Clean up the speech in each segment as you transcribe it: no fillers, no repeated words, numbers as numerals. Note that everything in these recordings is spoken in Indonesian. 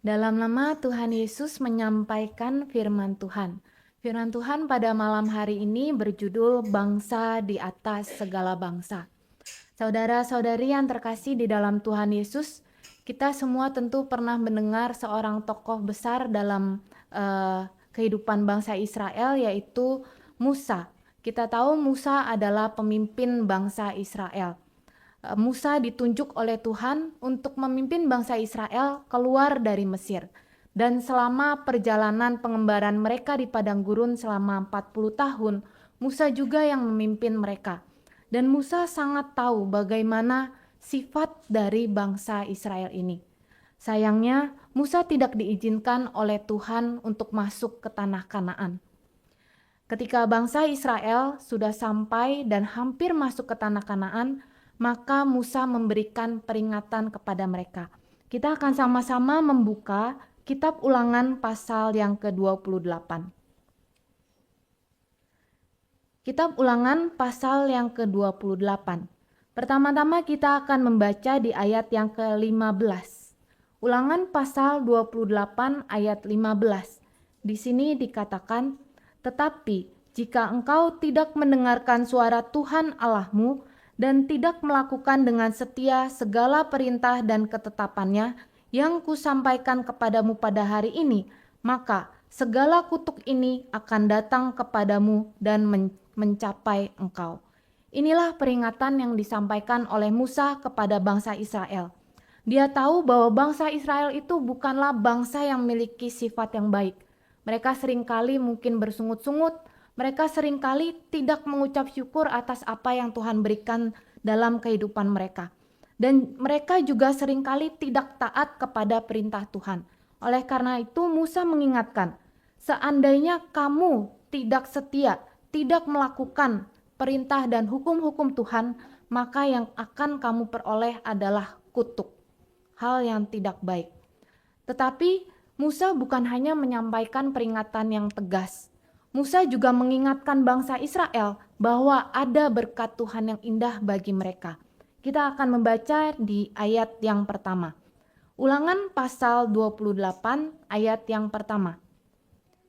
Dalam nama Tuhan Yesus menyampaikan firman Tuhan. Firman Tuhan pada malam hari ini berjudul Bangsa di atas segala bangsa. Saudara-saudari yang terkasih di dalam Tuhan Yesus, kita semua tentu pernah mendengar seorang tokoh besar dalam kehidupan bangsa Israel, yaitu Musa. Kita tahu Musa adalah pemimpin bangsa Israel. Musa ditunjuk oleh Tuhan untuk memimpin bangsa Israel keluar dari Mesir. Dan selama perjalanan pengembaraan mereka di padang gurun selama 40 tahun, Musa juga yang memimpin mereka. Dan Musa sangat tahu bagaimana sifat dari bangsa Israel ini. Sayangnya, Musa tidak diizinkan oleh Tuhan untuk masuk ke tanah Kanaan. Ketika bangsa Israel sudah sampai dan hampir masuk ke tanah Kanaan, maka Musa memberikan peringatan kepada mereka. Kita akan sama-sama membuka Kitab Ulangan pasal yang ke-28. Kitab Ulangan pasal yang ke-28. Pertama-tama kita akan membaca di ayat yang ke-15. Ulangan pasal 28 ayat 15. Di sini dikatakan, "Tetapi jika engkau tidak mendengarkan suara Tuhan Allahmu dan tidak melakukan dengan setia segala perintah dan ketetapannya yang kusampaikan kepadamu pada hari ini, maka segala kutuk ini akan datang kepadamu dan mencapai engkau." Inilah peringatan yang disampaikan oleh Musa kepada bangsa Israel. Dia tahu bahwa bangsa Israel itu bukanlah bangsa yang memiliki sifat yang baik. Mereka seringkali mungkin bersungut-sungut, mereka seringkali tidak mengucap syukur atas apa yang Tuhan berikan dalam kehidupan mereka. Dan mereka juga seringkali tidak taat kepada perintah Tuhan. Oleh karena itu Musa mengingatkan, seandainya kamu tidak setia, tidak melakukan perintah dan hukum-hukum Tuhan, maka yang akan kamu peroleh adalah kutuk, hal yang tidak baik. Tetapi Musa bukan hanya menyampaikan peringatan yang tegas. Musa juga mengingatkan bangsa Israel bahwa ada berkat Tuhan yang indah bagi mereka. Kita akan membaca di ayat yang pertama. Ulangan pasal 28 ayat yang pertama.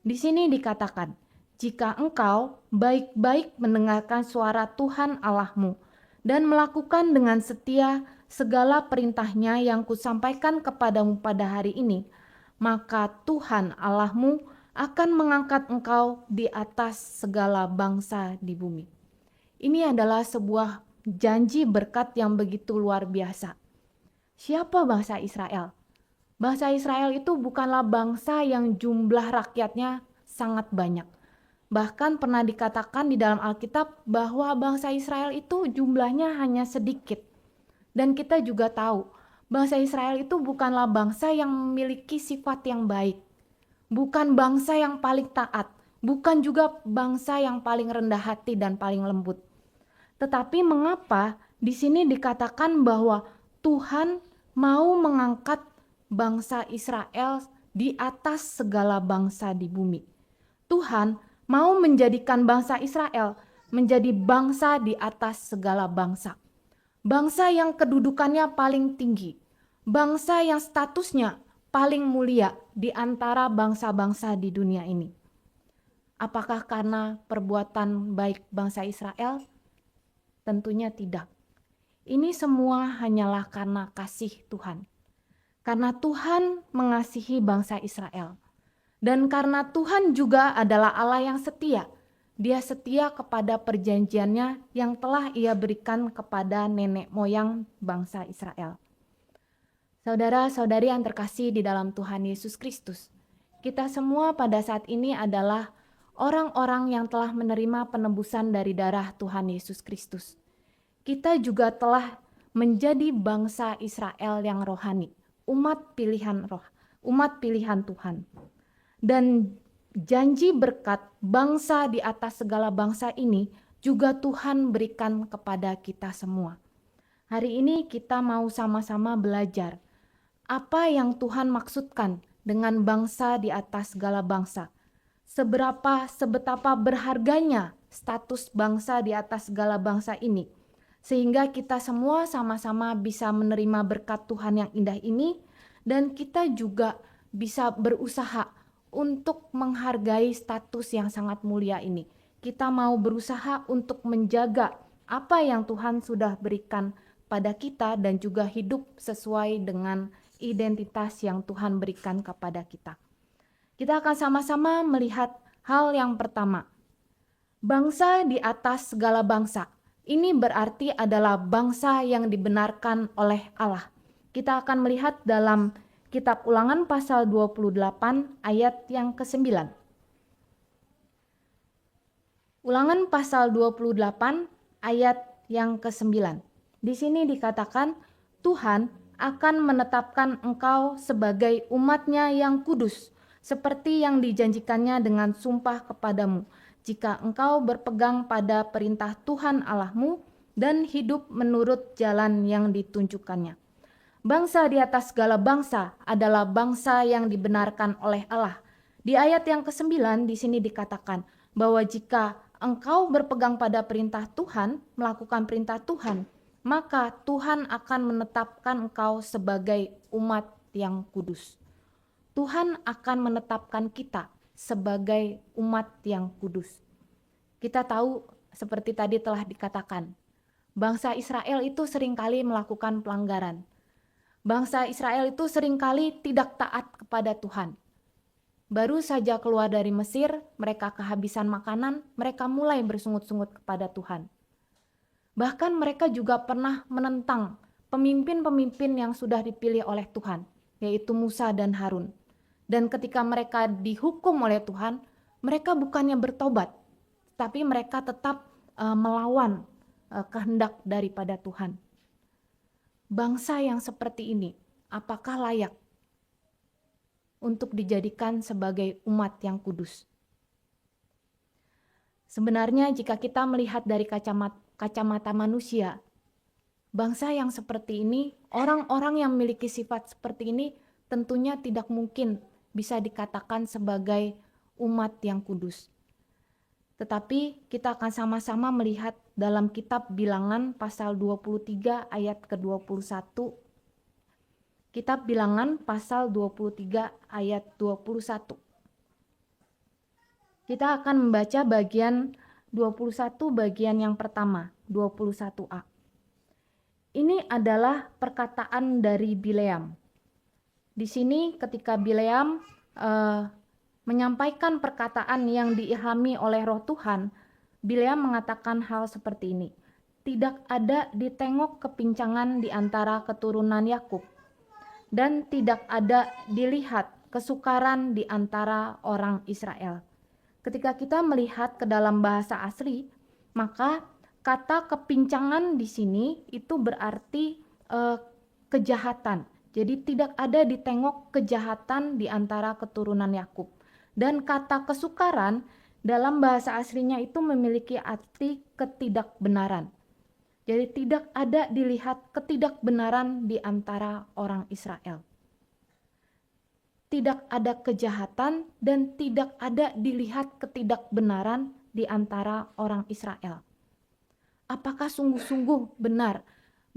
Di sini dikatakan, "Jika engkau baik-baik mendengarkan suara Tuhan Allahmu dan melakukan dengan setia segala perintahnya yang kusampaikan kepadamu pada hari ini, maka Tuhan Allahmu akan mengangkat engkau di atas segala bangsa di bumi." Ini adalah sebuah janji berkat yang begitu luar biasa. Siapa bangsa Israel? Bangsa Israel itu bukanlah bangsa yang jumlah rakyatnya sangat banyak. Bahkan pernah dikatakan di dalam Alkitab bahwa bangsa Israel itu jumlahnya hanya sedikit. Dan kita juga tahu, bangsa Israel itu bukanlah bangsa yang memiliki sifat yang baik. Bukan bangsa yang paling taat, bukan juga bangsa yang paling rendah hati dan paling lembut. Tetapi mengapa di sini dikatakan bahwa Tuhan mau mengangkat bangsa Israel di atas segala bangsa di bumi? Tuhan mau menjadikan bangsa Israel menjadi bangsa di atas segala bangsa. Bangsa yang kedudukannya paling tinggi. Bangsa yang statusnya paling mulia di antara bangsa-bangsa di dunia ini. Apakah karena perbuatan baik bangsa Israel? Tentunya tidak. Ini semua hanyalah karena kasih Tuhan. Karena Tuhan mengasihi bangsa Israel. Dan karena Tuhan juga adalah Allah yang setia. Dia setia kepada perjanjiannya yang telah Ia berikan kepada nenek moyang bangsa Israel. Saudara-saudari yang terkasih di dalam Tuhan Yesus Kristus, kita semua pada saat ini adalah orang-orang yang telah menerima penebusan dari darah Tuhan Yesus Kristus. Kita juga telah menjadi bangsa Israel yang rohani, umat pilihan Tuhan. Dan janji berkat bangsa di atas segala bangsa ini juga Tuhan berikan kepada kita semua. Hari ini kita mau sama-sama belajar apa yang Tuhan maksudkan dengan bangsa di atas segala bangsa. Sebetapa berharganya status bangsa di atas segala bangsa ini, sehingga kita semua sama-sama bisa menerima berkat Tuhan yang indah ini, dan kita juga bisa berusaha untuk menghargai status yang sangat mulia ini. Kita mau berusaha untuk menjaga apa yang Tuhan sudah berikan pada kita dan juga hidup sesuai dengan identitas yang Tuhan berikan kepada kita. Kita akan sama-sama melihat hal yang pertama. Bangsa di atas segala bangsa. Ini berarti adalah bangsa yang dibenarkan oleh Allah. Kita akan melihat dalam Kitab Ulangan pasal 28 ayat yang ke-9. Ulangan pasal 28 ayat yang ke-9. Di sini dikatakan, Tuhan akan menetapkan engkau sebagai umat-Nya yang kudus, seperti yang dijanjikannya dengan sumpah kepadamu, jika engkau berpegang pada perintah Tuhan Allahmu dan hidup menurut jalan yang ditunjukkannya. Bangsa di atas segala bangsa adalah bangsa yang dibenarkan oleh Allah. Di ayat yang ke-9 di sini dikatakan bahwa jika engkau berpegang pada perintah Tuhan, melakukan perintah Tuhan, maka Tuhan akan menetapkan engkau sebagai umat yang kudus. Tuhan akan menetapkan kita sebagai umat yang kudus. Kita tahu seperti tadi telah dikatakan, bangsa Israel itu seringkali melakukan pelanggaran. Bangsa Israel itu seringkali tidak taat kepada Tuhan. Baru saja keluar dari Mesir, mereka kehabisan makanan, mereka mulai bersungut-sungut kepada Tuhan. Bahkan mereka juga pernah menentang pemimpin-pemimpin yang sudah dipilih oleh Tuhan, yaitu Musa dan Harun. Dan ketika mereka dihukum oleh Tuhan, mereka bukannya bertobat, tapi mereka tetap melawan kehendak daripada Tuhan. Bangsa yang seperti ini, apakah layak untuk dijadikan sebagai umat yang kudus? Sebenarnya jika kita melihat dari kacamata manusia, bangsa yang seperti ini, orang-orang yang memiliki sifat seperti ini tentunya tidak mungkin bisa dikatakan sebagai umat yang kudus. Tetapi kita akan sama-sama melihat dalam kitab Bilangan pasal 23 ayat ke-21. Kitab Bilangan pasal 23 ayat 21. Kita akan membaca bagian 21 bagian yang pertama, 21a. Ini adalah perkataan dari Bileam. Di sini ketika Bileam menyampaikan perkataan yang diilhami oleh Roh Tuhan, Bileam mengatakan hal seperti ini. Tidak ada ditengok kepincangan di antara keturunan Yakub, dan tidak ada dilihat kesukaran di antara orang Israel. Ketika kita melihat ke dalam bahasa asli, maka kata kepincangan di sini itu berarti kejahatan. Jadi tidak ada ditengok kejahatan di antara keturunan Yakub. Dan kata kesukaran dalam bahasa aslinya itu memiliki arti ketidakbenaran. Jadi tidak ada dilihat ketidakbenaran di antara orang Israel. Tidak ada kejahatan dan tidak ada dilihat ketidakbenaran di antara orang Israel. Apakah sungguh-sungguh benar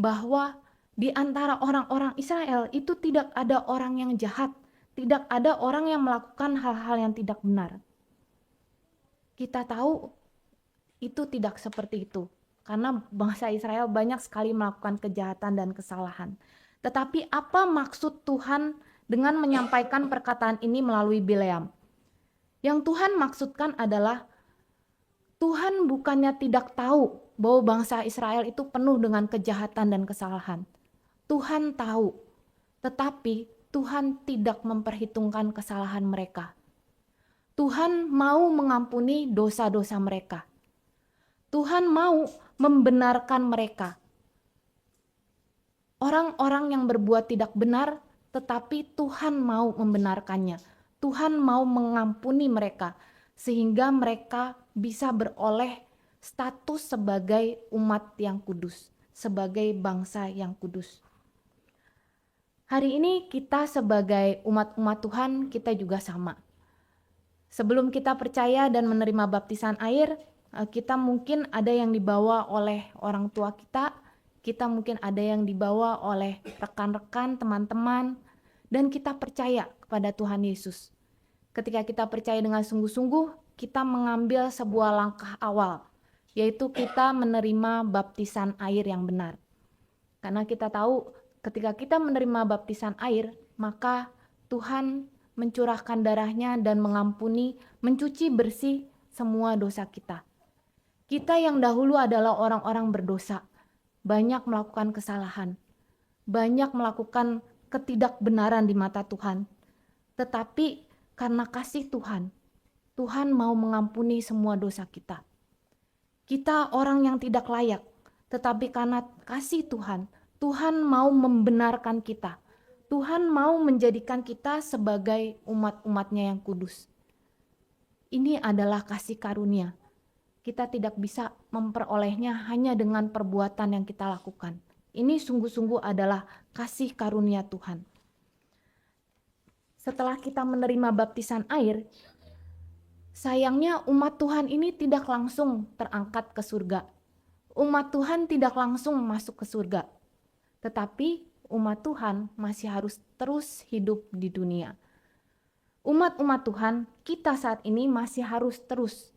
bahwa di antara orang-orang Israel itu tidak ada orang yang jahat, tidak ada orang yang melakukan hal-hal yang tidak benar? Kita tahu itu tidak seperti itu, karena bangsa Israel banyak sekali melakukan kejahatan dan kesalahan. Tetapi apa maksud Tuhan dengan menyampaikan perkataan ini melalui Bileam? Yang Tuhan maksudkan adalah Tuhan bukannya tidak tahu bahwa bangsa Israel itu penuh dengan kejahatan dan kesalahan. Tuhan tahu, tetapi Tuhan tidak memperhitungkan kesalahan mereka. Tuhan mau mengampuni dosa-dosa mereka. Tuhan mau membenarkan mereka. Orang-orang yang berbuat tidak benar, tetapi Tuhan mau membenarkannya. Tuhan mau mengampuni mereka, sehingga mereka bisa beroleh status sebagai umat yang kudus, sebagai bangsa yang kudus. Hari ini kita sebagai umat-umat Tuhan, kita juga sama. Sebelum kita percaya dan menerima baptisan air, kita mungkin ada yang dibawa oleh orang tua kita mungkin ada yang dibawa oleh rekan-rekan, teman-teman, dan kita percaya kepada Tuhan Yesus. Ketika kita percaya dengan sungguh-sungguh, kita mengambil sebuah langkah awal, yaitu kita menerima baptisan air yang benar. Karena kita tahu ketika kita menerima baptisan air, maka Tuhan mencurahkan darahnya dan mengampuni, mencuci bersih semua dosa kita. Kita yang dahulu adalah orang-orang berdosa, banyak melakukan kesalahan, banyak melakukan ketidakbenaran di mata Tuhan. Tetapi karena kasih Tuhan, Tuhan mau mengampuni semua dosa kita. Kita orang yang tidak layak, tetapi karena kasih Tuhan, Tuhan mau membenarkan kita. Tuhan mau menjadikan kita sebagai umat-umatnya yang kudus. Ini adalah kasih karunia. Kita tidak bisa memperolehnya hanya dengan perbuatan yang kita lakukan. Ini sungguh-sungguh adalah kasih karunia Tuhan. Setelah kita menerima baptisan air, sayangnya umat Tuhan ini tidak langsung terangkat ke surga. Umat Tuhan tidak langsung masuk ke surga. Tetapi umat Tuhan masih harus terus hidup di dunia. Umat-umat Tuhan, kita saat ini masih harus terus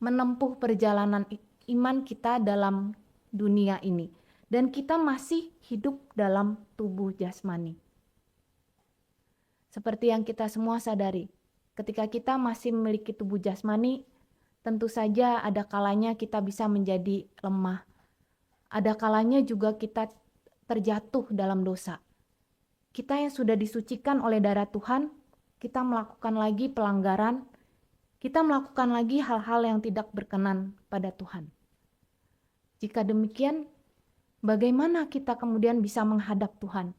menempuh perjalanan iman kita dalam dunia ini. Dan kita masih hidup dalam tubuh jasmani. Seperti yang kita semua sadari, ketika kita masih memiliki tubuh jasmani, tentu saja ada kalanya kita bisa menjadi lemah. Ada kalanya juga kita terjatuh dalam dosa. Kita yang sudah disucikan oleh darah Tuhan, kita melakukan lagi pelanggaran, kita melakukan lagi hal-hal yang tidak berkenan pada Tuhan. Jika demikian, bagaimana kita kemudian bisa menghadap Tuhan?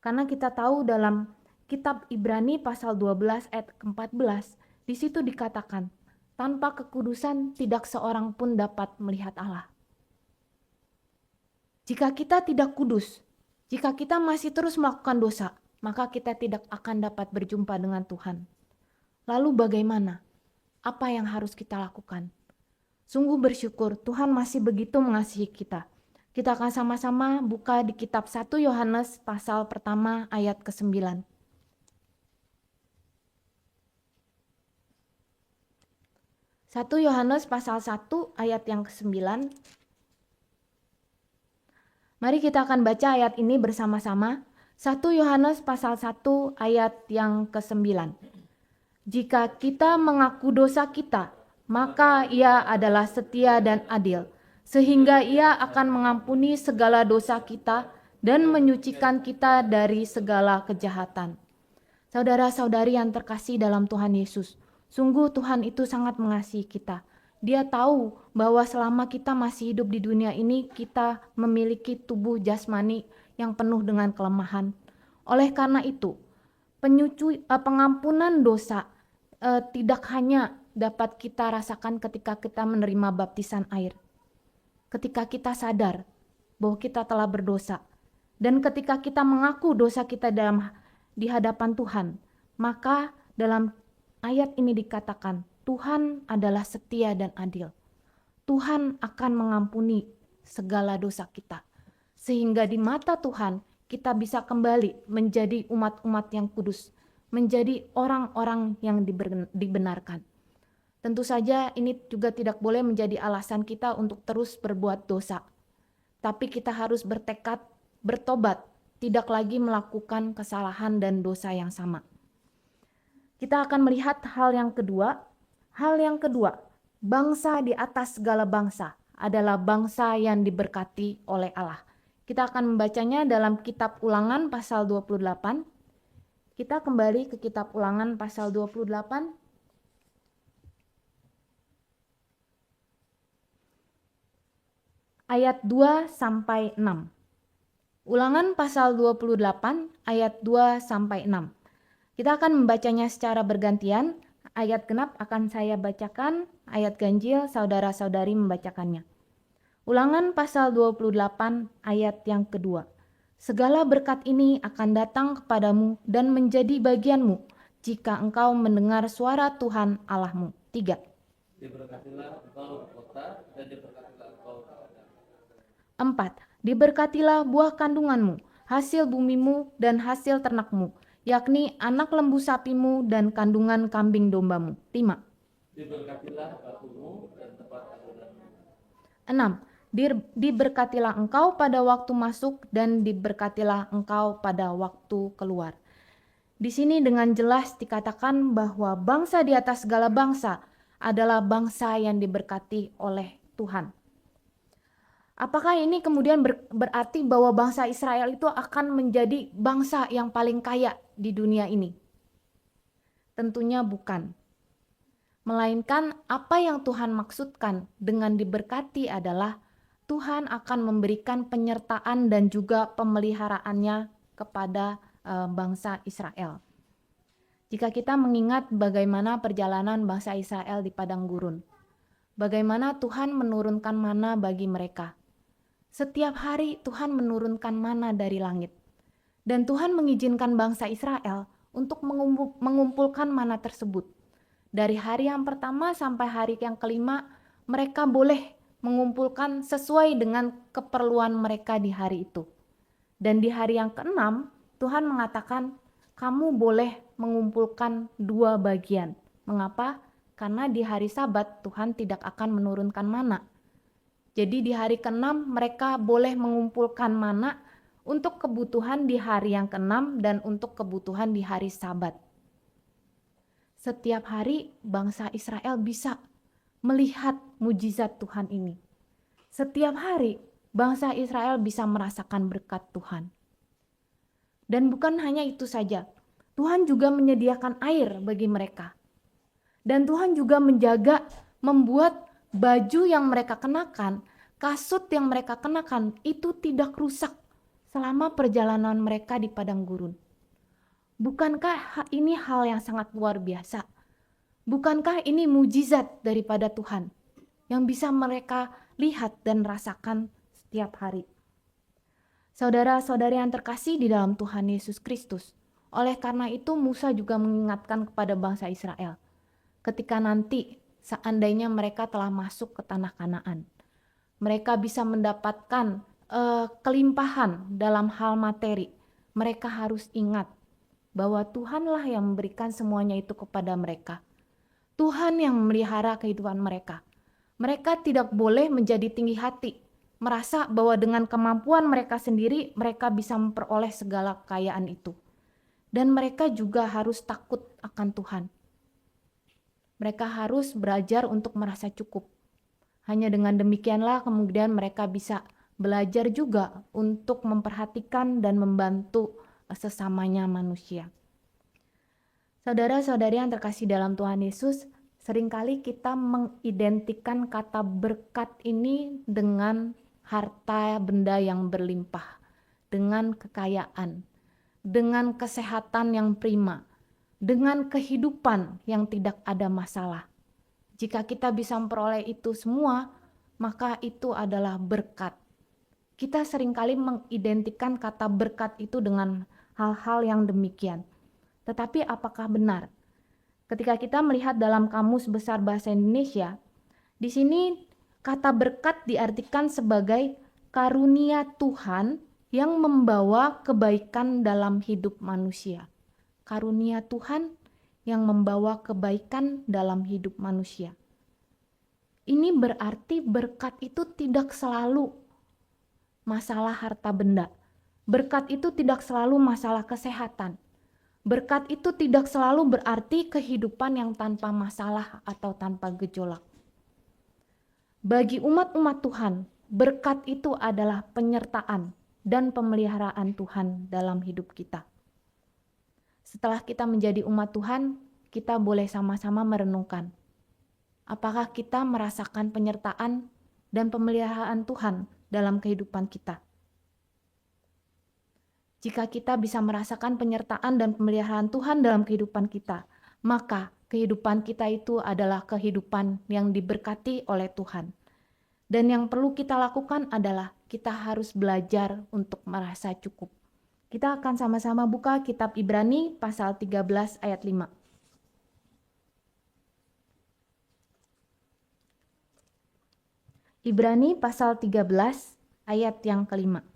Karena kita tahu dalam Kitab Ibrani pasal 12 ayat 14, di situ dikatakan, tanpa kekudusan tidak seorang pun dapat melihat Allah. Jika kita tidak kudus, jika kita masih terus melakukan dosa, maka kita tidak akan dapat berjumpa dengan Tuhan. Lalu bagaimana? Apa yang harus kita lakukan? Sungguh bersyukur Tuhan masih begitu mengasihi kita. Kita akan sama-sama buka di kitab 1 Yohanes pasal pertama ayat ke-9. 1 Yohanes pasal 1 ayat yang ke-9. Mari kita akan baca ayat ini bersama-sama. 1 Yohanes pasal 1 ayat yang ke-9. Jika kita mengaku dosa kita, maka Ia adalah setia dan adil, sehingga Ia akan mengampuni segala dosa kita dan menyucikan kita dari segala kejahatan. Saudara-saudari yang terkasih dalam Tuhan Yesus, sungguh Tuhan itu sangat mengasihi kita. Dia tahu bahwa selama kita masih hidup di dunia ini, kita memiliki tubuh jasmani yang penuh dengan kelemahan. Oleh karena itu, pengampunan dosa tidak hanya dapat kita rasakan ketika kita menerima baptisan air. Ketika kita sadar bahwa kita telah berdosa, dan ketika kita mengaku dosa kita di hadapan Tuhan, maka dalam ayat ini dikatakan, Tuhan adalah setia dan adil. Tuhan akan mengampuni segala dosa kita. Sehingga di mata Tuhan, kita bisa kembali menjadi umat-umat yang kudus, menjadi orang-orang yang dibenarkan. Tentu saja ini juga tidak boleh menjadi alasan kita untuk terus berbuat dosa. Tapi kita harus bertekad, bertobat, tidak lagi melakukan kesalahan dan dosa yang sama. Kita akan melihat hal yang kedua. Hal yang kedua, bangsa di atas segala bangsa adalah bangsa yang diberkati oleh Allah. Kita akan membacanya dalam kitab Ulangan pasal 28. Kita kembali ke kitab Ulangan pasal 28. Ayat 2 sampai 6. Ulangan pasal 28 ayat 2 sampai 6. Kita akan membacanya secara bergantian. Ayat genap akan saya bacakan, ayat ganjil saudara-saudari membacakannya. Ulangan pasal 28 ayat yang kedua. Segala berkat ini akan datang kepadamu dan menjadi bagianmu jika engkau mendengar suara Tuhan Allahmu. 3. Diberkatilah engkau di kota dan diberkatilah engkau di ladang. 4. Diberkatilah buah kandunganmu, hasil bumimu dan hasil ternakmu, yakni anak lembu sapimu dan kandungan kambing dombamu. 5. Diberkatilah bahumu dan tempat agunanmu. 6. Diberkatilah engkau pada waktu masuk dan diberkatilah engkau pada waktu keluar. Di sini dengan jelas dikatakan bahwa bangsa di atas segala bangsa adalah bangsa yang diberkati oleh Tuhan. Apakah ini kemudian berarti bahwa bangsa Israel itu akan menjadi bangsa yang paling kaya di dunia ini? Tentunya bukan. Melainkan apa yang Tuhan maksudkan dengan diberkati adalah Tuhan akan memberikan penyertaan dan juga pemeliharaannya kepada bangsa Israel. Jika kita mengingat bagaimana perjalanan bangsa Israel di padang gurun, bagaimana Tuhan menurunkan mana bagi mereka. Setiap hari Tuhan menurunkan mana dari langit. Dan Tuhan mengizinkan bangsa Israel untuk mengumpulkan mana tersebut. Dari hari yang pertama sampai hari yang kelima, mereka boleh mengumpulkan sesuai dengan keperluan mereka di hari itu. Dan di hari yang keenam, Tuhan mengatakan, kamu boleh mengumpulkan 2 bagian. Mengapa? Karena di hari Sabat Tuhan tidak akan menurunkan mana. Jadi di hari ke-6 mereka boleh mengumpulkan mana untuk kebutuhan di hari yang ke-6 dan untuk kebutuhan di hari Sabat. Setiap hari bangsa Israel bisa melihat mujizat Tuhan ini. Setiap hari bangsa Israel bisa merasakan berkat Tuhan. Dan bukan hanya itu saja, Tuhan juga menyediakan air bagi mereka. Dan Tuhan juga menjaga, membuat baju yang mereka kenakan, kasut yang mereka kenakan itu tidak rusak selama perjalanan mereka di padang gurun. Bukankah ini hal yang sangat luar biasa? Bukankah ini mujizat daripada Tuhan yang bisa mereka lihat dan rasakan setiap hari? Saudara-saudari yang terkasih di dalam Tuhan Yesus Kristus, oleh karena itu Musa juga mengingatkan kepada bangsa Israel, ketika nanti seandainya mereka telah masuk ke tanah Kanaan, mereka bisa mendapatkan kelimpahan dalam hal materi. Mereka harus ingat bahwa Tuhanlah yang memberikan semuanya itu kepada mereka. Tuhan yang memelihara kehidupan mereka. Mereka tidak boleh menjadi tinggi hati, merasa bahwa dengan kemampuan mereka sendiri mereka bisa memperoleh segala kekayaan itu. Dan mereka juga harus takut akan Tuhan. Mereka harus belajar untuk merasa cukup. Hanya dengan demikianlah kemudian mereka bisa belajar juga untuk memperhatikan dan membantu sesamanya manusia. Saudara-saudari yang terkasih dalam Tuhan Yesus, seringkali kita mengidentikan kata berkat ini dengan harta benda yang berlimpah, dengan kekayaan, dengan kesehatan yang prima, dengan kehidupan yang tidak ada masalah. Jika kita bisa memperoleh itu semua, maka itu adalah berkat. Kita seringkali mengidentikan kata berkat itu dengan hal-hal yang demikian. Tetapi apakah benar? Ketika kita melihat dalam Kamus Besar Bahasa Indonesia, di sini kata berkat diartikan sebagai karunia Tuhan yang membawa kebaikan dalam hidup manusia. Karunia Tuhan yang membawa kebaikan dalam hidup manusia. Ini berarti berkat itu tidak selalu masalah harta benda. Berkat itu tidak selalu masalah kesehatan. Berkat itu tidak selalu berarti kehidupan yang tanpa masalah atau tanpa gejolak. Bagi umat-umat Tuhan, berkat itu adalah penyertaan dan pemeliharaan Tuhan dalam hidup kita. Setelah kita menjadi umat Tuhan, kita boleh sama-sama merenungkan. Apakah kita merasakan penyertaan dan pemeliharaan Tuhan dalam kehidupan kita? Jika kita bisa merasakan penyertaan dan pemeliharaan Tuhan dalam kehidupan kita, maka kehidupan kita itu adalah kehidupan yang diberkati oleh Tuhan. Dan yang perlu kita lakukan adalah kita harus belajar untuk merasa cukup. Kita akan sama-sama buka kitab Ibrani pasal 13 ayat 5. Ibrani pasal 13 ayat yang kelima.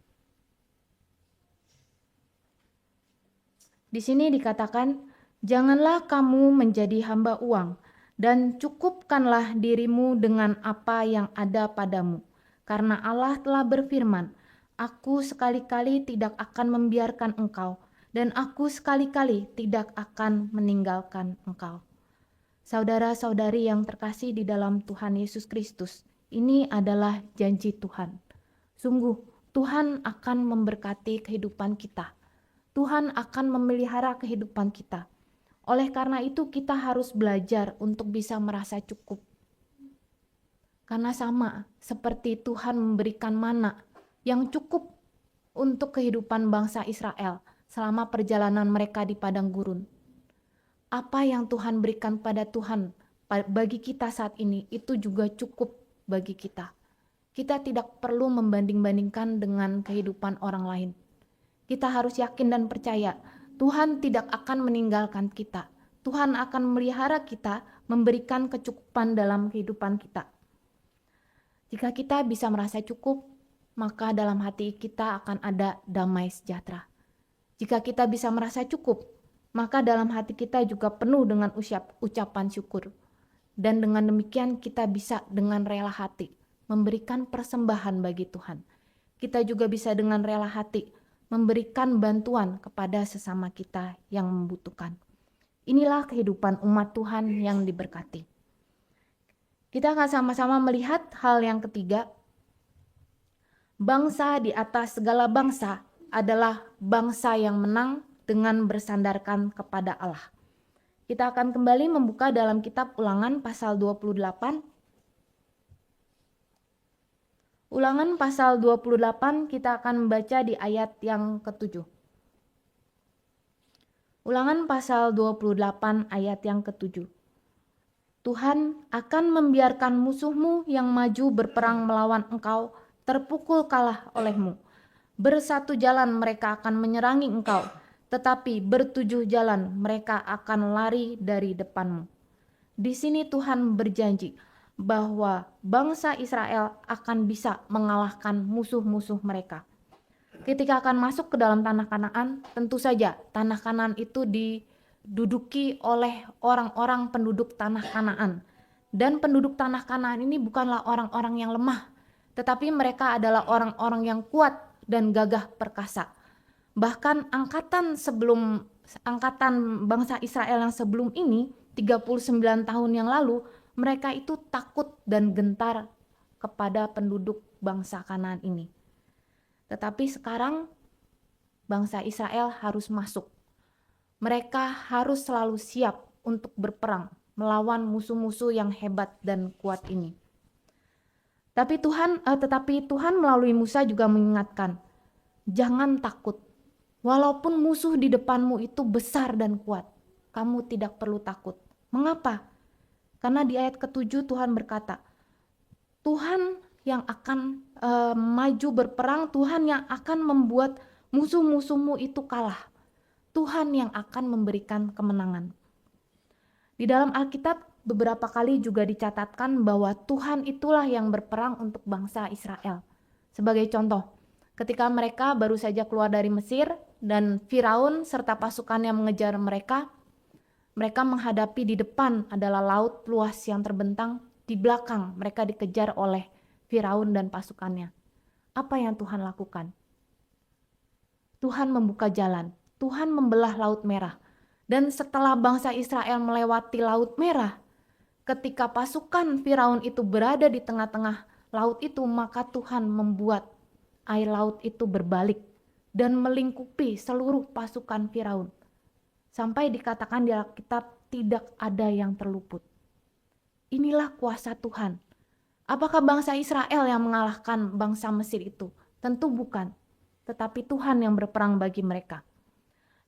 Di sini dikatakan, janganlah kamu menjadi hamba uang, dan cukupkanlah dirimu dengan apa yang ada padamu. Karena Allah telah berfirman, aku sekali-kali tidak akan membiarkan engkau, dan aku sekali-kali tidak akan meninggalkan engkau. Saudara-saudari yang terkasih di dalam Tuhan Yesus Kristus, ini adalah janji Tuhan. Sungguh, Tuhan akan memberkati kehidupan kita. Tuhan akan memelihara kehidupan kita. Oleh karena itu, kita harus belajar untuk bisa merasa cukup. Karena sama seperti Tuhan memberikan mana yang cukup untuk kehidupan bangsa Israel selama perjalanan mereka di padang gurun. Apa yang Tuhan berikan pada Tuhan bagi kita saat ini itu juga cukup bagi kita. Kita tidak perlu membanding-bandingkan dengan kehidupan orang lain. Kita harus yakin dan percaya Tuhan tidak akan meninggalkan kita. Tuhan akan memelihara kita, memberikan kecukupan dalam kehidupan kita. Jika kita bisa merasa cukup, maka dalam hati kita akan ada damai sejahtera. Jika kita bisa merasa cukup, maka dalam hati kita juga penuh dengan ucapan syukur. Dan dengan demikian kita bisa dengan rela hati memberikan persembahan bagi Tuhan. Kita juga bisa dengan rela hati memberikan bantuan kepada sesama kita yang membutuhkan. Inilah kehidupan umat Tuhan yang diberkati. Kita akan sama-sama melihat hal yang ketiga. Bangsa di atas segala bangsa adalah bangsa yang menang dengan bersandarkan kepada Allah. Kita akan kembali membuka dalam kitab Ulangan pasal 28. Ulangan pasal 28 kita akan membaca di ayat yang ke-7. Ulangan pasal 28 ayat yang ke-7. Tuhan akan membiarkan musuhmu yang maju berperang melawan engkau terpukul kalah olehmu. Bersatu jalan mereka akan menyerangi engkau, tetapi bertujuh jalan mereka akan lari dari depanmu. Di sini Tuhan berjanji bahwa bangsa Israel akan bisa mengalahkan musuh-musuh mereka. Ketika akan masuk ke dalam tanah Kanaan, tentu saja tanah Kanaan itu diduduki oleh orang-orang penduduk tanah Kanaan. Dan penduduk tanah Kanaan ini bukanlah orang-orang yang lemah, tetapi mereka adalah orang-orang yang kuat dan gagah perkasa. Bahkan angkatan bangsa Israel yang sebelum ini, 39 tahun yang lalu, mereka itu takut dan gentar kepada penduduk bangsa Kanaan ini. Tetapi sekarang bangsa Israel harus masuk. Mereka harus selalu siap untuk berperang melawan musuh-musuh yang hebat dan kuat ini. Tetapi Tuhan melalui Musa juga mengingatkan, jangan takut. Walaupun musuh di depanmu itu besar dan kuat, kamu tidak perlu takut. Mengapa? Karena di ayat ke-7 Tuhan berkata, Tuhan yang akan maju berperang, Tuhan yang akan membuat musuh-musuhmu itu kalah. Tuhan yang akan memberikan kemenangan. Di dalam Alkitab beberapa kali juga dicatatkan bahwa Tuhan itulah yang berperang untuk bangsa Israel. Sebagai contoh, ketika mereka baru saja keluar dari Mesir dan Firaun serta pasukannya mengejar mereka menghadapi di depan adalah laut luas yang terbentang, di belakang mereka dikejar oleh Firaun dan pasukannya. Apa yang Tuhan lakukan? Tuhan membuka jalan, Tuhan membelah Laut Merah. Dan setelah bangsa Israel melewati Laut Merah, ketika pasukan Firaun itu berada di tengah-tengah laut itu, maka Tuhan membuat air laut itu berbalik dan melingkupi seluruh pasukan Firaun. Sampai dikatakan di Alkitab tidak ada yang terluput. Inilah kuasa Tuhan. Apakah bangsa Israel yang mengalahkan bangsa Mesir itu? Tentu bukan. Tetapi Tuhan yang berperang bagi mereka.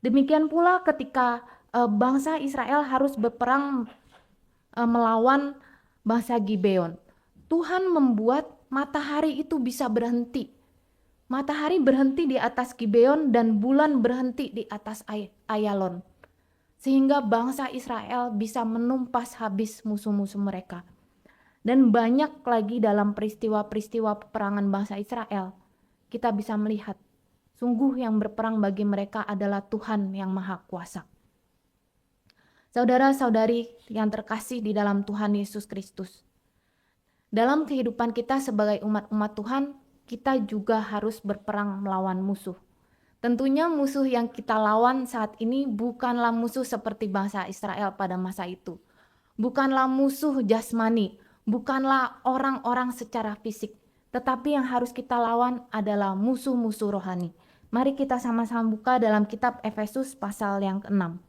Demikian pula ketika bangsa Israel harus berperang melawan bangsa Gibeon. Tuhan membuat matahari itu bisa berhenti. Matahari berhenti di atas Gibeon dan bulan berhenti di atas Ayalon. Sehingga bangsa Israel bisa menumpas habis musuh-musuh mereka. Dan banyak lagi dalam peristiwa-peristiwa peperangan bangsa Israel. Kita bisa melihat Sungguh yang berperang bagi mereka adalah Tuhan yang Maha Kuasa. Saudara-saudari yang terkasih di dalam Tuhan Yesus Kristus, dalam kehidupan kita sebagai umat-umat Tuhan, kita juga harus berperang melawan musuh. Tentunya musuh yang kita lawan saat ini bukanlah musuh seperti bangsa Israel pada masa itu. Bukanlah musuh jasmani, bukanlah orang-orang secara fisik, tetapi yang harus kita lawan adalah musuh-musuh rohani. Mari kita sama-sama buka dalam kitab Efesus pasal yang ke-6.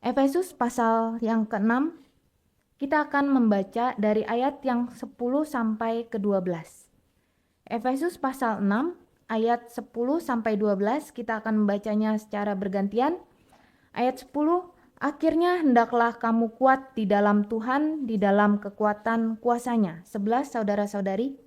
Efesus pasal yang ke-6, kita akan membaca dari ayat yang 10 sampai ke-12. Efesus pasal 6, ayat 10 sampai 12, kita akan membacanya secara bergantian. Ayat 10, akhirnya hendaklah kamu kuat di dalam Tuhan, di dalam kekuatan kuasa-Nya. 11, saudara-saudari.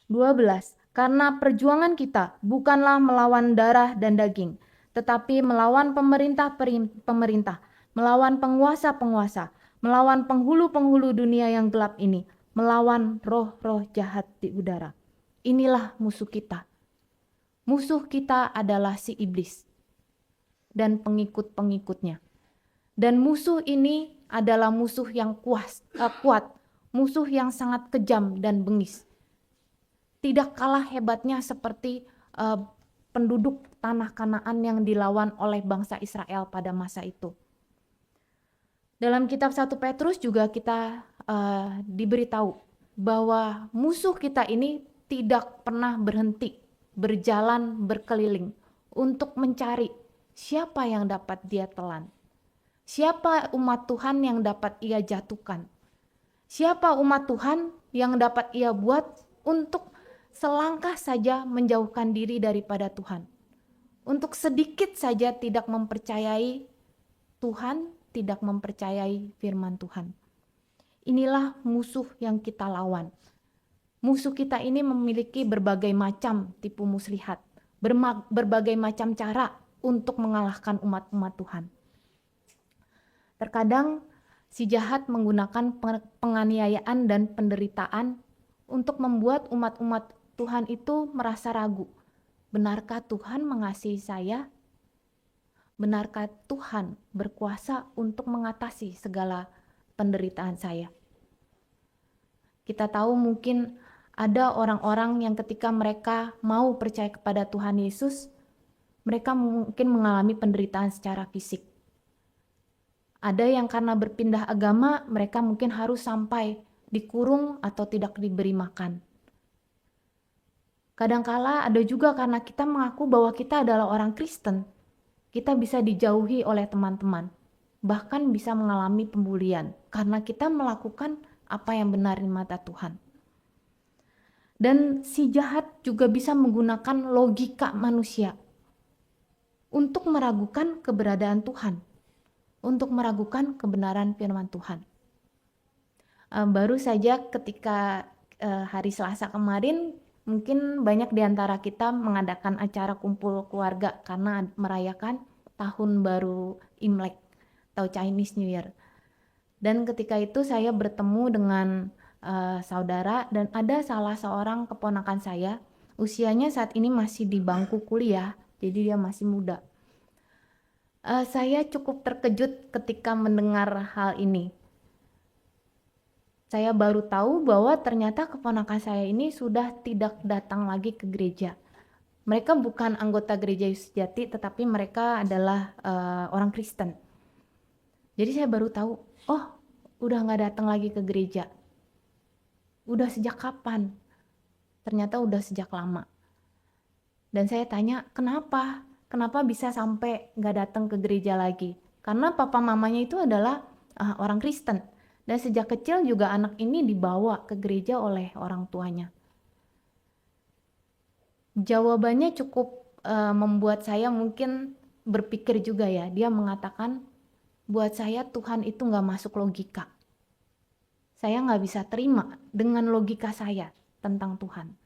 12, karena perjuangan kita bukanlah melawan darah dan daging, tetapi melawan pemerintah, melawan penguasa-penguasa, melawan penghulu-penghulu dunia yang gelap ini, melawan roh-roh jahat di udara. Inilah musuh kita. Musuh kita adalah si iblis dan pengikut-pengikutnya. Dan musuh ini adalah musuh yang kuat, musuh yang sangat kejam dan bengis. Tidak kalah hebatnya seperti penduduk tanah Kanaan yang dilawan oleh bangsa Israel pada masa itu. Dalam kitab 1 Petrus juga kita diberitahu bahwa musuh kita ini tidak pernah berhenti berjalan berkeliling untuk mencari siapa yang dapat dia telan. Siapa umat Tuhan yang dapat ia jatuhkan. Siapa umat Tuhan yang dapat ia buat untuk selangkah saja menjauhkan diri daripada Tuhan. Untuk sedikit saja tidak mempercayai Tuhan, tidak mempercayai firman Tuhan. Inilah musuh yang kita lawan. Musuh kita ini memiliki berbagai macam tipu muslihat, berbagai macam cara untuk mengalahkan umat-umat Tuhan. Terkadang si jahat menggunakan penganiayaan dan penderitaan untuk membuat umat-umat Tuhan itu merasa ragu. Benarkah Tuhan mengasihi saya? Benarkah Tuhan berkuasa untuk mengatasi segala penderitaan saya? Kita tahu mungkin ada orang-orang yang ketika mereka mau percaya kepada Tuhan Yesus, mereka mungkin mengalami penderitaan secara fisik. Ada yang karena berpindah agama, mereka mungkin harus sampai dikurung atau tidak diberi makan. Kadangkala ada juga karena kita mengaku bahwa kita adalah orang Kristen, kita bisa dijauhi oleh teman-teman, bahkan bisa mengalami pembulian karena kita melakukan apa yang benar di mata Tuhan. Dan si jahat juga bisa menggunakan logika manusia untuk meragukan keberadaan Tuhan, untuk meragukan kebenaran firman Tuhan. Baru saja ketika hari Selasa kemarin, mungkin banyak di antara kita mengadakan acara kumpul keluarga karena merayakan tahun baru Imlek atau Chinese New Year. Dan ketika itu saya bertemu dengan saudara dan ada salah seorang keponakan saya, usianya saat ini masih di bangku kuliah, jadi dia masih muda. Saya cukup terkejut ketika mendengar hal ini. Saya baru tahu bahwa ternyata keponakan saya ini sudah tidak datang lagi ke gereja. Mereka bukan anggota gereja Yesus Sejati, tetapi mereka adalah orang Kristen. Jadi saya baru tahu, oh udah nggak datang lagi ke gereja. Udah sejak kapan? Ternyata udah sejak lama. Dan saya tanya, kenapa? Kenapa bisa sampai nggak datang ke gereja lagi? Karena papa mamanya itu adalah orang Kristen. Dan sejak kecil juga anak ini dibawa ke gereja oleh orang tuanya. Jawabannya cukup membuat saya mungkin berpikir juga ya. Dia mengatakan, buat saya Tuhan itu nggak masuk logika. Saya nggak bisa terima dengan logika saya tentang Tuhan.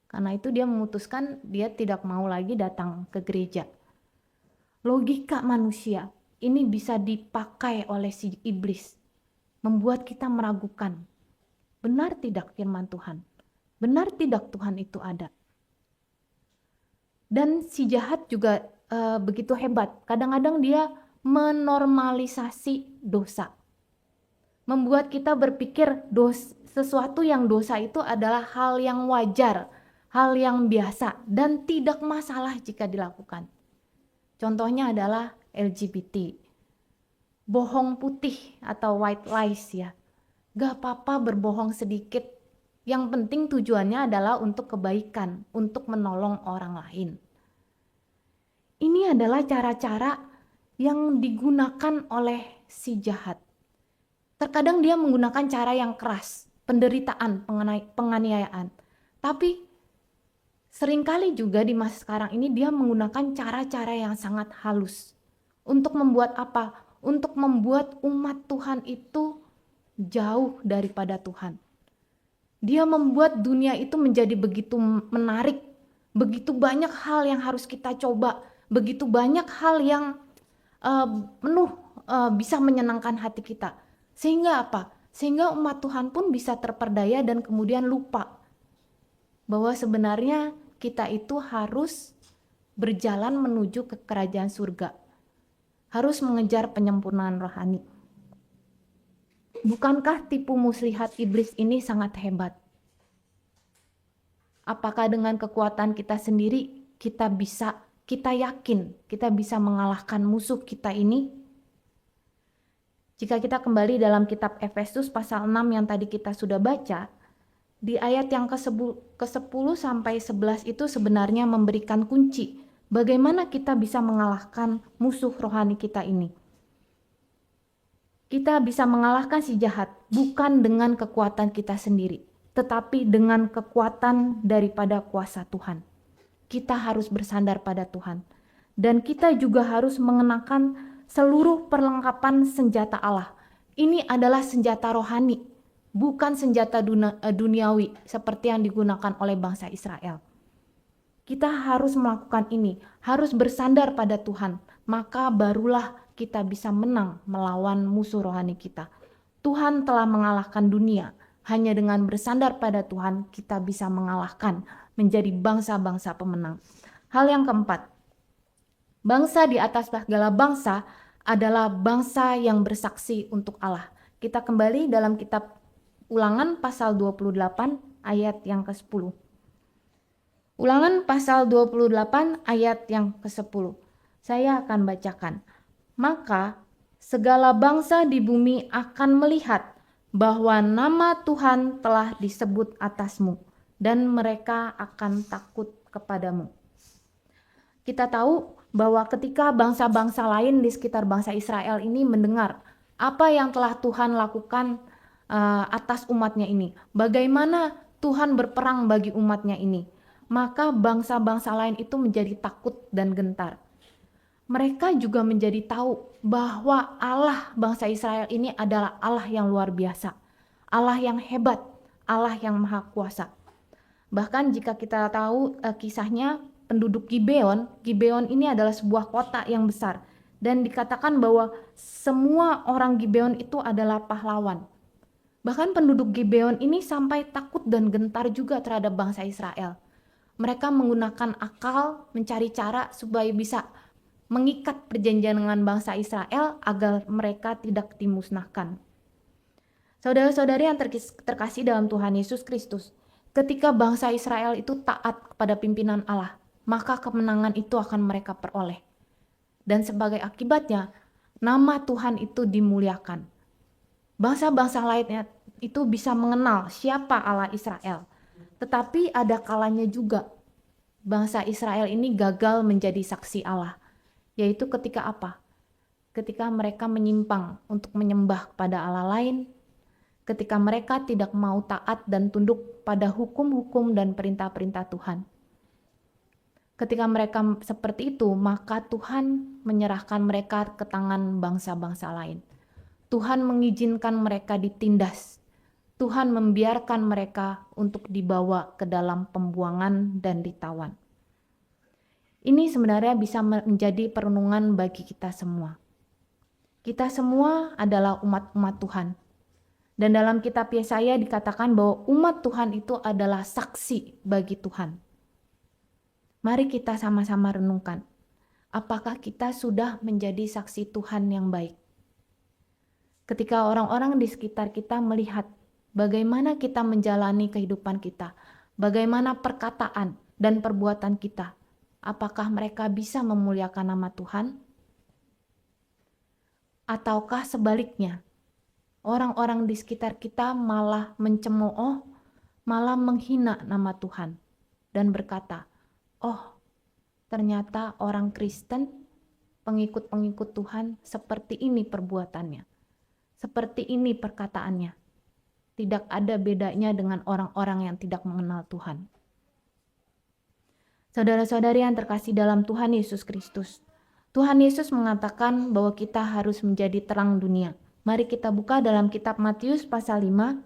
Karena itu dia memutuskan dia tidak mau lagi datang ke gereja. Logika manusia ini bisa dipakai oleh si iblis, membuat kita meragukan, benar tidak firman Tuhan? Benar tidak Tuhan itu ada? Dan si jahat juga begitu hebat. Kadang-kadang dia menormalisasi dosa. Membuat kita berpikir sesuatu yang dosa itu adalah hal yang wajar, hal yang biasa, dan tidak masalah jika dilakukan. Contohnya adalah LGBT, bohong putih atau white lies ya. Gak apa-apa berbohong sedikit, yang penting tujuannya adalah untuk kebaikan, untuk menolong orang lain. Ini adalah cara-cara yang digunakan oleh si jahat. Terkadang dia menggunakan cara yang keras, penderitaan, penganiayaan. Tapi seringkali juga di masa sekarang ini dia menggunakan cara-cara yang sangat halus. Untuk membuat apa? Untuk membuat umat Tuhan itu jauh daripada Tuhan. Dia membuat dunia itu menjadi begitu menarik, begitu banyak hal yang harus kita coba, begitu banyak hal yang bisa menyenangkan hati kita. Sehingga apa? Sehingga umat Tuhan pun bisa terperdaya dan kemudian lupa bahwa sebenarnya kita itu harus berjalan menuju ke kerajaan surga. Harus mengejar penyempurnaan rohani. Bukankah tipu muslihat iblis ini sangat hebat? Apakah dengan kekuatan kita sendiri kita yakin kita bisa mengalahkan musuh kita ini? Jika kita kembali dalam kitab Efesus pasal 6 yang tadi kita sudah baca, di ayat yang ke-10 sampai 11 itu sebenarnya memberikan kunci bagaimana kita bisa mengalahkan musuh rohani kita ini. Kita bisa mengalahkan si jahat bukan dengan kekuatan kita sendiri, tetapi dengan kekuatan daripada kuasa Tuhan. Kita harus bersandar pada Tuhan. Dan kita juga harus mengenakan seluruh perlengkapan senjata Allah. Ini adalah senjata rohani, bukan senjata duniawi seperti yang digunakan oleh bangsa Israel. Kita harus melakukan ini, harus bersandar pada Tuhan, maka barulah kita bisa menang melawan musuh rohani kita. Tuhan telah mengalahkan dunia, hanya dengan bersandar pada Tuhan kita bisa mengalahkan, menjadi bangsa-bangsa pemenang. Hal yang keempat, bangsa di atas segala bangsa adalah bangsa yang bersaksi untuk Allah. Kita kembali dalam kitab Ulangan pasal 28 ayat yang ke-10. Ulangan pasal 28 ayat yang ke-10. Saya akan bacakan. Maka segala bangsa di bumi akan melihat bahwa nama Tuhan telah disebut atasmu dan mereka akan takut kepadamu. Kita tahu bahwa ketika bangsa-bangsa lain di sekitar bangsa Israel ini mendengar apa yang telah Tuhan lakukan atas umatnya ini, bagaimana Tuhan berperang bagi umatnya ini, maka bangsa-bangsa lain itu menjadi takut dan gentar. Mereka juga menjadi tahu bahwa Allah bangsa Israel ini adalah Allah yang luar biasa, Allah yang hebat, Allah yang maha kuasa. Bahkan jika kita tahu kisahnya, penduduk Gibeon ini adalah sebuah kota yang besar. Dan dikatakan bahwa semua orang Gibeon itu adalah pahlawan. Bahkan penduduk Gibeon ini sampai takut dan gentar juga terhadap bangsa Israel. Mereka menggunakan akal, mencari cara supaya bisa mengikat perjanjian dengan bangsa Israel agar mereka tidak dimusnahkan. Saudara-saudari yang terkasih dalam Tuhan Yesus Kristus, ketika bangsa Israel itu taat kepada pimpinan Allah, maka kemenangan itu akan mereka peroleh. Dan sebagai akibatnya, nama Tuhan itu dimuliakan. Bangsa-bangsa lainnya itu bisa mengenal siapa Allah Israel. Tetapi ada kalanya juga bangsa Israel ini gagal menjadi saksi Allah. Yaitu ketika apa? Ketika mereka menyimpang untuk menyembah kepada Allah lain, ketika mereka tidak mau taat dan tunduk pada hukum-hukum dan perintah-perintah Tuhan. Ketika mereka seperti itu, maka Tuhan menyerahkan mereka ke tangan bangsa-bangsa lain. Tuhan mengizinkan mereka ditindas. Tuhan membiarkan mereka untuk dibawa ke dalam pembuangan dan ditawan. Ini sebenarnya bisa menjadi perenungan bagi kita semua. Kita semua adalah umat-umat Tuhan. Dan dalam kitab Yesaya dikatakan bahwa umat Tuhan itu adalah saksi bagi Tuhan. Mari kita sama-sama renungkan. Apakah kita sudah menjadi saksi Tuhan yang baik? Ketika orang-orang di sekitar kita melihat bagaimana kita menjalani kehidupan kita, bagaimana perkataan dan perbuatan kita, apakah mereka bisa memuliakan nama Tuhan? Ataukah sebaliknya, orang-orang di sekitar kita malah mencemooh, malah menghina nama Tuhan dan berkata, "Oh, ternyata orang Kristen, pengikut-pengikut Tuhan seperti ini perbuatannya, seperti ini perkataannya. Tidak ada bedanya dengan orang-orang yang tidak mengenal Tuhan." Saudara-saudari yang terkasih dalam Tuhan Yesus Kristus, Tuhan Yesus mengatakan bahwa kita harus menjadi terang dunia. Mari kita buka dalam kitab Matius pasal 5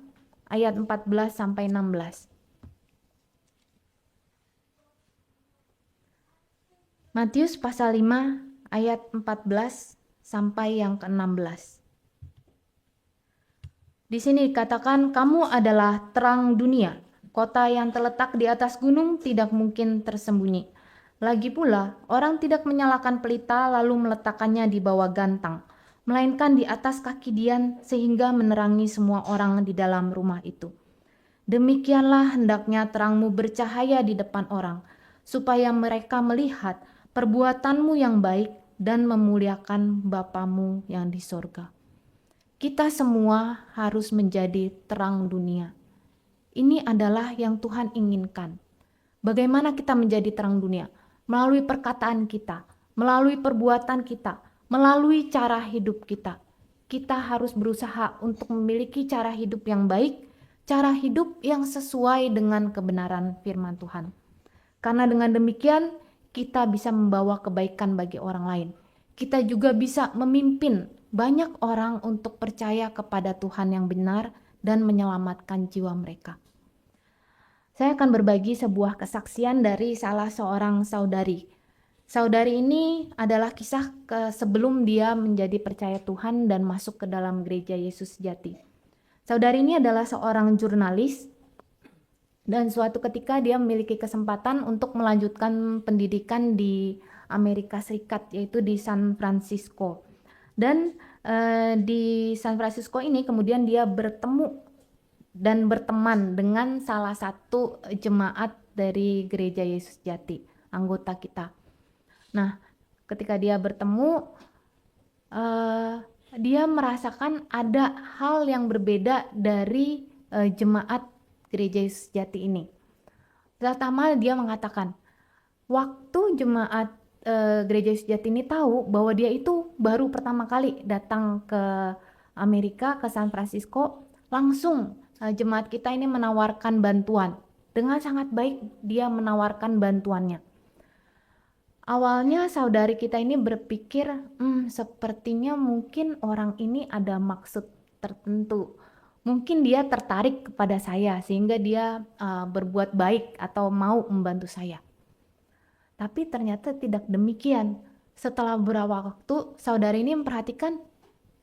ayat 14 sampai 16. Matius pasal 5 ayat 14 sampai yang ke-16. Di sini dikatakan, "Kamu adalah terang dunia. Kota yang terletak di atas gunung tidak mungkin tersembunyi. Lagi pula, orang tidak menyalakan pelita lalu meletakkannya di bawah gantang, melainkan di atas kaki dian sehingga menerangi semua orang di dalam rumah itu. Demikianlah hendaknya terangmu bercahaya di depan orang, supaya mereka melihat perbuatanmu yang baik dan memuliakan Bapamu yang di sorga." Kita semua harus menjadi terang dunia. Ini adalah yang Tuhan inginkan. Bagaimana kita menjadi terang dunia? Melalui perkataan kita, melalui perbuatan kita, melalui cara hidup kita. Kita harus berusaha untuk memiliki cara hidup yang baik, cara hidup yang sesuai dengan kebenaran firman Tuhan. Karena dengan demikian, kita bisa membawa kebaikan bagi orang lain. Kita juga bisa memimpin banyak orang untuk percaya kepada Tuhan yang benar dan menyelamatkan jiwa mereka. Saya akan berbagi sebuah kesaksian dari salah seorang saudari. Saudari ini adalah kisah sebelum dia menjadi percaya Tuhan dan masuk ke dalam gereja Yesus Sejati. Saudari ini adalah seorang jurnalis dan suatu ketika dia memiliki kesempatan untuk melanjutkan pendidikan di Amerika Serikat, yaitu di San Francisco. Dan di San Francisco ini kemudian dia bertemu dan berteman dengan salah satu jemaat dari gereja Yesus Jati, anggota kita. Nah, ketika dia bertemu, dia merasakan ada hal yang berbeda dari jemaat gereja Yesus Jati ini. Pertama, dia mengatakan, waktu jemaat gereja Yesus Jati ini tahu bahwa dia itu baru pertama kali datang ke Amerika, ke San Francisco, langsung jemaat kita ini menawarkan bantuan. Dengan sangat baik dia menawarkan bantuannya. Awalnya saudari kita ini berpikir, sepertinya mungkin orang ini ada maksud tertentu. Mungkin dia tertarik kepada saya sehingga dia berbuat baik atau mau membantu saya. Tapi ternyata tidak demikian. Setelah beberapa waktu, saudari ini memperhatikan,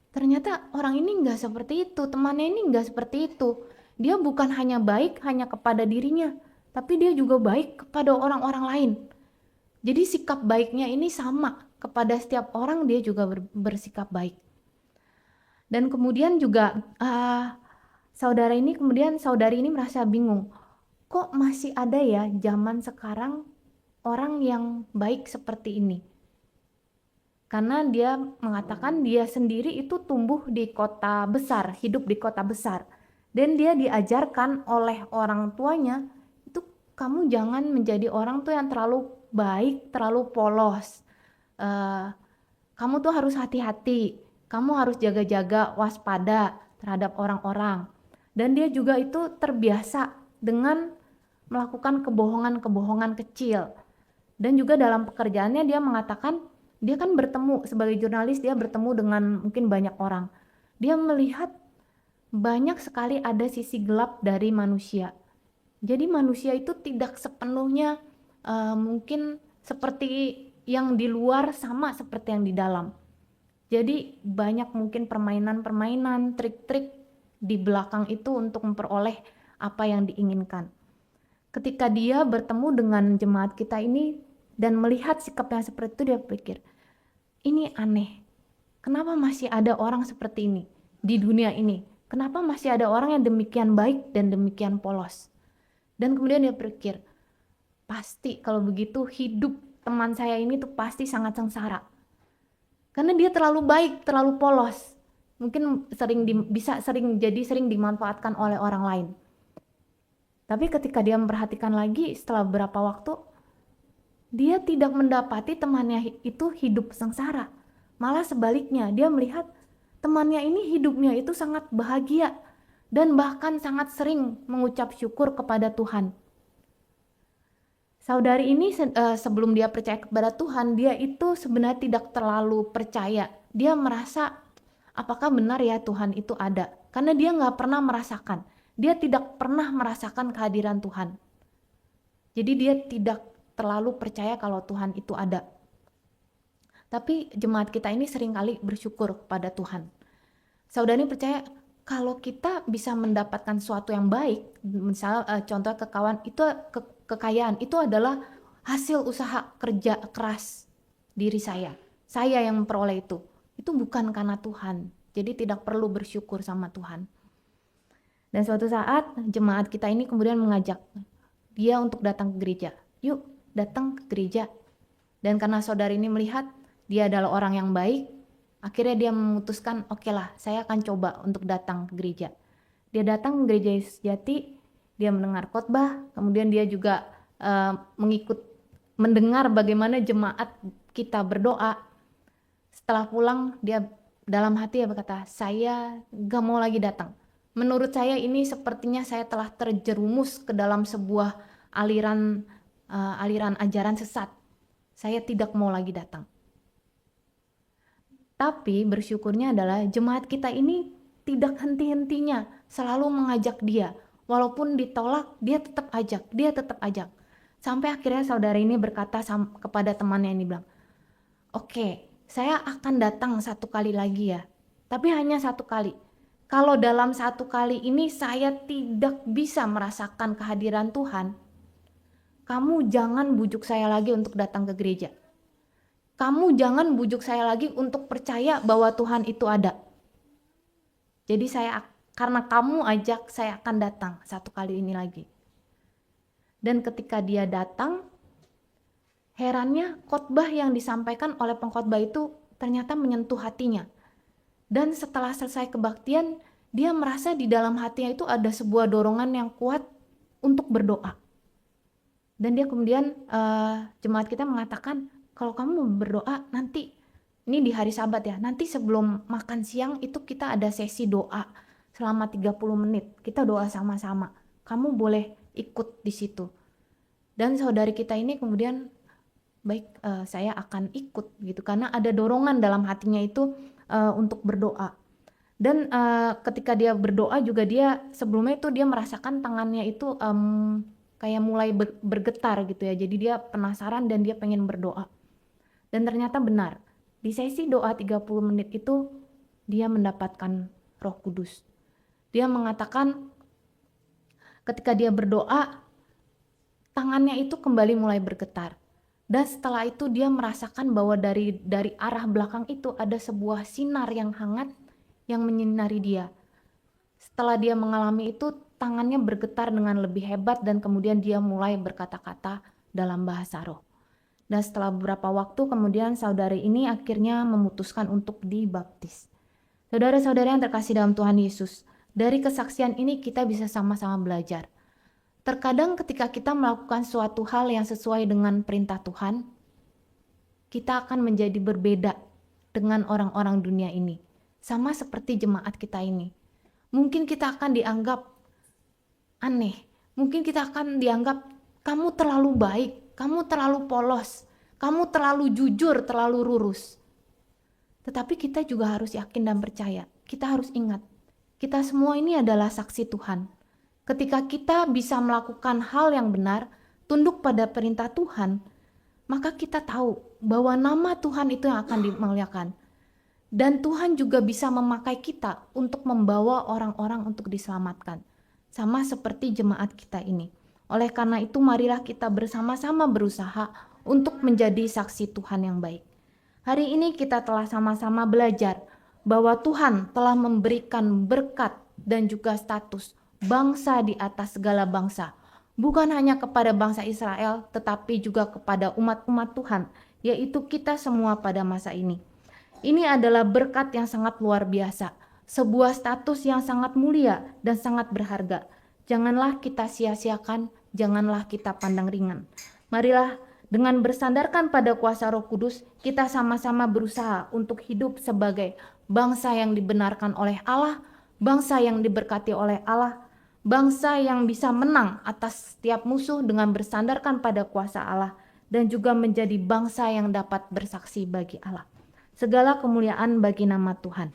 ternyata orang ini nggak seperti itu, temannya ini nggak seperti itu. Dia bukan hanya baik hanya kepada dirinya, tapi dia juga baik kepada orang-orang lain. Jadi sikap baiknya ini sama, kepada setiap orang dia juga bersikap baik. Dan kemudian juga saudari ini merasa bingung, kok masih ada ya zaman sekarang orang yang baik seperti ini? Karena dia mengatakan dia sendiri itu tumbuh di kota besar, hidup di kota besar. Dan dia diajarkan oleh orang tuanya, itu kamu jangan menjadi orang tuh yang terlalu baik, terlalu polos. Kamu tuh harus hati-hati, kamu harus jaga-jaga, waspada terhadap orang-orang. Dan dia juga itu terbiasa dengan melakukan kebohongan-kebohongan kecil. Dan juga dalam pekerjaannya dia mengatakan, dia kan bertemu sebagai jurnalis, dia bertemu dengan mungkin banyak orang. Dia melihat banyak sekali ada sisi gelap dari manusia. Jadi manusia itu tidak sepenuhnya mungkin seperti yang di luar sama seperti yang di dalam. Jadi banyak mungkin permainan-permainan, trik-trik di belakang itu untuk memperoleh apa yang diinginkan. Ketika dia bertemu dengan jemaat kita ini dan melihat sikap yang seperti itu, dia pikir, ini aneh. Kenapa masih ada orang seperti ini di dunia ini? Kenapa masih ada orang yang demikian baik dan demikian polos? Dan kemudian dia berpikir, pasti kalau begitu hidup teman saya ini tuh pasti sangat sengsara. Karena dia terlalu baik, terlalu polos. Mungkin sering dimanfaatkan oleh orang lain. Tapi ketika dia memperhatikan lagi setelah beberapa waktu, dia tidak mendapati temannya itu hidup sengsara. Malah sebaliknya, dia melihat temannya ini hidupnya itu sangat bahagia dan bahkan sangat sering mengucap syukur kepada Tuhan. Saudari ini sebelum dia percaya kepada Tuhan, dia itu sebenarnya tidak terlalu percaya. Dia merasa, apakah benar ya Tuhan itu ada? Karena dia nggak pernah merasakan. Dia tidak pernah merasakan kehadiran Tuhan. Jadi dia tidak terlalu percaya kalau Tuhan itu ada. Tapi jemaat kita ini seringkali bersyukur kepada Tuhan. Saudari percaya kalau kita bisa mendapatkan sesuatu yang baik, misal contoh kekayaan itu adalah hasil usaha kerja keras diri saya yang memperoleh itu bukan karena Tuhan. Jadi tidak perlu bersyukur sama Tuhan. Dan suatu saat jemaat kita ini kemudian mengajak dia untuk datang ke gereja. Yuk datang ke gereja. Dan karena saudari ini melihat dia adalah orang yang baik, akhirnya dia memutuskan, oke lah, saya akan coba untuk datang ke gereja. Dia datang ke gereja Yesus Sejati, dia mendengar khotbah, kemudian dia juga mendengar bagaimana jemaat kita berdoa. Setelah pulang, dia dalam hati dia berkata, saya gak mau lagi datang. Menurut saya ini sepertinya saya telah terjerumus ke dalam sebuah aliran ajaran sesat. Saya tidak mau lagi datang. Tapi bersyukurnya adalah jemaat kita ini tidak henti-hentinya selalu mengajak dia. Walaupun ditolak, dia tetap ajak. Sampai akhirnya saudara ini berkata kepada temannya ini bilang, oke, saya akan datang 1 kali lagi ya. Tapi hanya 1 kali. Kalau dalam 1 kali ini saya tidak bisa merasakan kehadiran Tuhan, kamu jangan bujuk saya lagi untuk datang ke gereja. Kamu jangan bujuk saya lagi untuk percaya bahwa Tuhan itu ada. Jadi karena kamu ajak, saya akan datang 1 kali ini lagi. Dan ketika dia datang, herannya khotbah yang disampaikan oleh pengkhotbah itu ternyata menyentuh hatinya. Dan setelah selesai kebaktian, dia merasa di dalam hatinya itu ada sebuah dorongan yang kuat untuk berdoa. Dan dia kemudian jemaat kita mengatakan, kalau kamu berdoa nanti, ini di hari Sabat ya, nanti sebelum makan siang itu kita ada sesi doa selama 30 menit. Kita doa sama-sama. Kamu boleh ikut di situ. Dan saudari kita ini kemudian, baik, saya akan ikut gitu, karena ada dorongan dalam hatinya itu untuk berdoa. Dan ketika dia berdoa juga dia sebelumnya itu dia merasakan tangannya itu kayak mulai bergetar gitu ya. Jadi dia penasaran dan dia pengen berdoa. Dan ternyata benar, di sesi doa 30 menit itu dia mendapatkan Roh Kudus. Dia mengatakan ketika dia berdoa, tangannya itu kembali mulai bergetar. Dan setelah itu dia merasakan bahwa dari arah belakang itu ada sebuah sinar yang hangat yang menyinari dia. Setelah dia mengalami itu, tangannya bergetar dengan lebih hebat dan kemudian dia mulai berkata-kata dalam bahasa roh. Dan setelah beberapa waktu kemudian saudari ini akhirnya memutuskan untuk dibaptis. Saudara-saudara yang terkasih dalam Tuhan Yesus, dari kesaksian ini kita bisa sama-sama belajar. Terkadang ketika kita melakukan suatu hal yang sesuai dengan perintah Tuhan, kita akan menjadi berbeda dengan orang-orang dunia ini. Sama seperti jemaat kita ini. Mungkin kita akan dianggap aneh. Mungkin kita akan dianggap kamu terlalu baik, kamu terlalu polos, kamu terlalu jujur, terlalu lurus. Tetapi kita juga harus yakin dan percaya. Kita harus ingat, kita semua ini adalah saksi Tuhan. Ketika kita bisa melakukan hal yang benar, tunduk pada perintah Tuhan, maka kita tahu bahwa nama Tuhan itu yang akan dimuliakan. Dan Tuhan juga bisa memakai kita untuk membawa orang-orang untuk diselamatkan. Sama seperti jemaat kita ini. Oleh karena itu marilah kita bersama-sama berusaha untuk menjadi saksi Tuhan yang baik. Hari ini kita telah sama-sama belajar bahwa Tuhan telah memberikan berkat dan juga status bangsa di atas segala bangsa. Bukan hanya kepada bangsa Israel, tetapi juga kepada umat-umat Tuhan, yaitu kita semua pada masa ini. Ini adalah berkat yang sangat luar biasa, sebuah status yang sangat mulia dan sangat berharga. Janganlah kita sia-siakan, janganlah kita pandang ringan. Marilah dengan bersandarkan pada kuasa Roh Kudus, kita sama-sama berusaha untuk hidup sebagai bangsa yang dibenarkan oleh Allah, bangsa yang diberkati oleh Allah, bangsa yang bisa menang atas setiap musuh dengan bersandarkan pada kuasa Allah, dan juga menjadi bangsa yang dapat bersaksi bagi Allah. Segala kemuliaan bagi nama Tuhan.